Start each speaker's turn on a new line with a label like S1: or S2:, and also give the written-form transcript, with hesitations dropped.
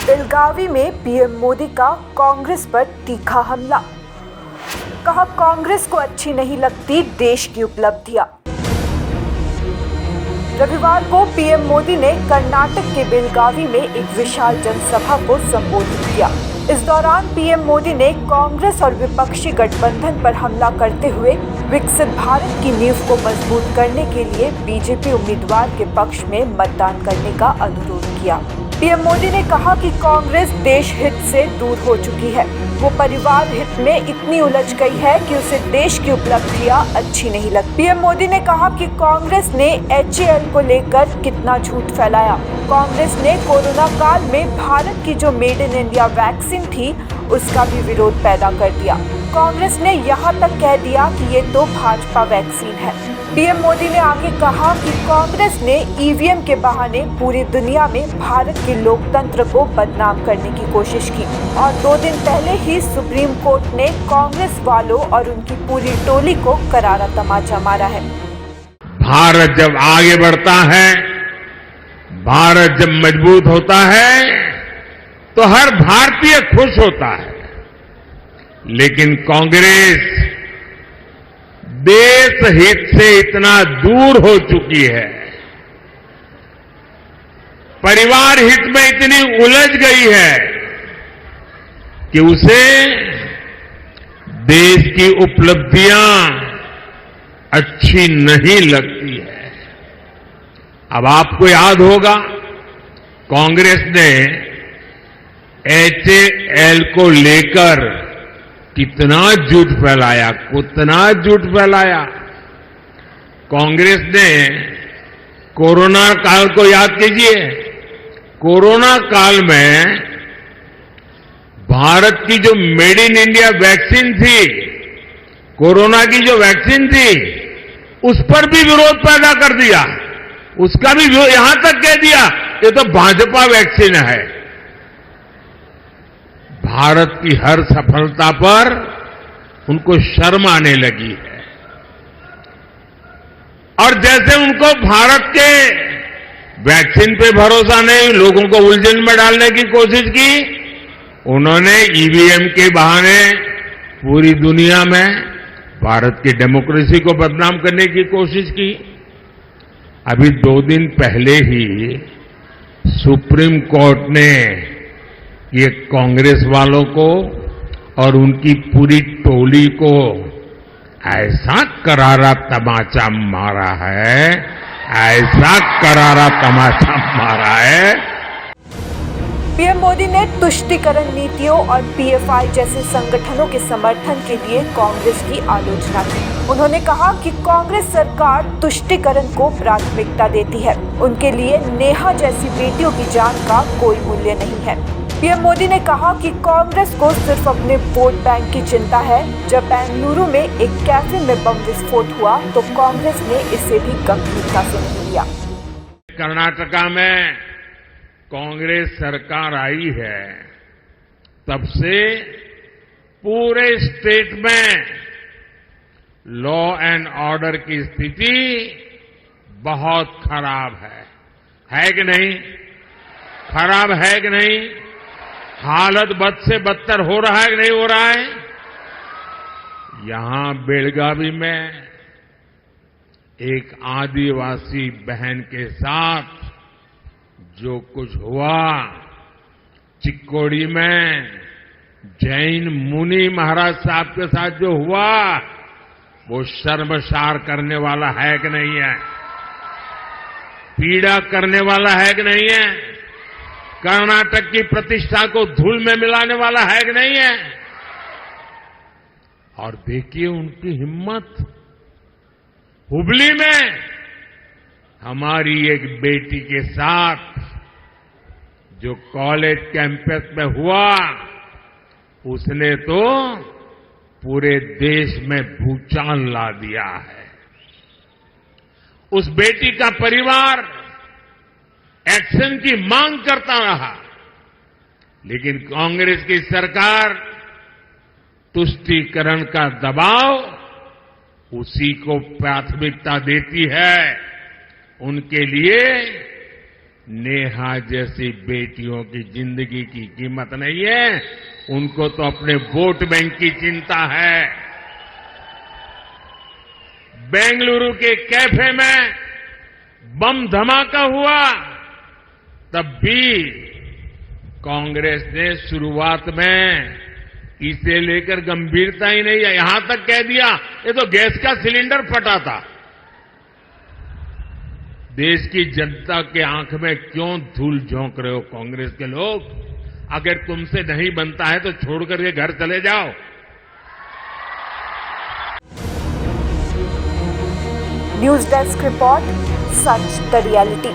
S1: बेलगावी में पीएम मोदी का कांग्रेस पर तीखा हमला। कहा कांग्रेस को अच्छी नहीं लगती देश की उपलब्धियां। रविवार को पीएम मोदी ने कर्नाटक के बेलगावी में एक विशाल जनसभा को संबोधित किया। इस दौरान पीएम मोदी ने कांग्रेस और विपक्षी गठबंधन पर हमला करते हुए विकसित भारत की नींव को मजबूत करने के लिए बीजेपी उम्मीदवार के पक्ष में मतदान करने का अनुरोध किया। पीएम मोदी ने कहा कि कांग्रेस देश हित से दूर हो चुकी है। वो परिवार हित में इतनी उलझ गई है कि उसे देश की उपलब्धियां अच्छी नहीं लगती। पीएम मोदी ने कहा कि कांग्रेस ने HAL को लेकर कितना झूठ फैलाया। कांग्रेस ने कोरोना काल में भारत की जो मेड इन इंडिया वैक्सीन थी उसका भी विरोध पैदा कर दिया। कांग्रेस ने यहाँ तक कह दिया कि ये तो भाजपा वैक्सीन है। पीएम मोदी ने आगे कहा कि कांग्रेस ने EVM के बहाने पूरी दुनिया में भारत के लोकतंत्र को बदनाम करने की कोशिश की और 2 दिन पहले ही सुप्रीम कोर्ट ने कांग्रेस वालों और उनकी पूरी टोली को करारा तमाचा मारा है।
S2: भारत जब आगे बढ़ता है, भारत जब मजबूत होता है तो हर भारतीय खुश होता है। लेकिन कांग्रेस देश हित से इतना दूर हो चुकी है, परिवार हित में इतनी उलझ गई है कि उसे देश की उपलब्धियां अच्छी नहीं लगती है। अब आपको याद होगा कांग्रेस ने HAL को लेकर कितना झूठ फैलाया, कितना झूठ फैलाया। कांग्रेस ने कोरोना काल को याद कीजिए। कोरोना काल में भारत की जो मेड इन इंडिया वैक्सीन थी, कोरोना की जो वैक्सीन थी, उस पर भी विरोध पैदा कर दिया। उसका भी यहां तक कह दिया ये तो भाजपा वैक्सीन है। भारत की हर सफलता पर उनको शर्म आने लगी है और जैसे उनको भारत के वैक्सीन पे भरोसा नहीं, लोगों को उलझन में डालने की कोशिश की, उन्होंने EVM के बहाने पूरी दुनिया में भारत की डेमोक्रेसी को बदनाम करने की कोशिश की। अभी 2 दिन पहले ही सुप्रीम कोर्ट ने ये कांग्रेस वालों को और उनकी पूरी टोली को ऐसा करारा तमाचा मारा है, ऐसा करारा तमाचा मारा है।
S1: पीएम मोदी ने तुष्टीकरण नीतियों और PFI जैसे संगठनों के समर्थन के लिए कांग्रेस की आलोचना की। उन्होंने कहा कि कांग्रेस सरकार तुष्टीकरण को प्राथमिकता देती है। उनके लिए नेहा जैसी बेटियों की जान का कोई मूल्य नहीं है। पीएम मोदी ने कहा कि कांग्रेस को सिर्फ अपने वोट बैंक की चिंता है। जब बेंगलुरु में एक कैफे में बम विस्फोट हुआ तो कांग्रेस ने इसे भी गंभीरता से नहीं लिया।
S2: कर्नाटका में कांग्रेस सरकार आई है, तब से पूरे स्टेट में लॉ एंड ऑर्डर की स्थिति बहुत खराब है कि नहीं? खराब है कि नहीं? हालत बद से बदतर हो रहा है कि नहीं हो रहा है? यहां बेलगावी में एक आदिवासी बहन के साथ जो कुछ हुआ, चिक्कोड़ी में जैन मुनि महाराज साहब के साथ जो हुआ, वो शर्मसार करने वाला है कि नहीं है? पीड़ा करने वाला है कि नहीं है? कर्नाटक की प्रतिष्ठा को धूल में मिलाने वाला है कि नहीं है? और देखिए उनकी हिम्मत। हुबली में हमारी एक बेटी के साथ जो कॉलेज कैंपस में हुआ, उसने तो पूरे देश में भूचाल ला दिया है। उस बेटी का परिवार एक्शन की मांग करता रहा, लेकिन कांग्रेस की सरकार तुष्टीकरण का दबाव उसी को प्राथमिकता देती है। उनके लिए नेहा जैसी बेटियों की जिंदगी की कीमत नहीं है, उनको तो अपने वोट बैंक की चिंता है। बेंगलुरु के कैफे में बम धमाका हुआ, तब भी कांग्रेस ने शुरुआत में इसे लेकर गंभीरता ही नहीं है, यहां तक कह दिया ये तो गैस का सिलेंडर फटा था। देश की जनता के आंख में क्यों धूल झोंक रहे हो कांग्रेस के लोग? अगर तुमसे नहीं बनता है तो छोड़कर के घर चले जाओ।
S1: News desk report, such the reality.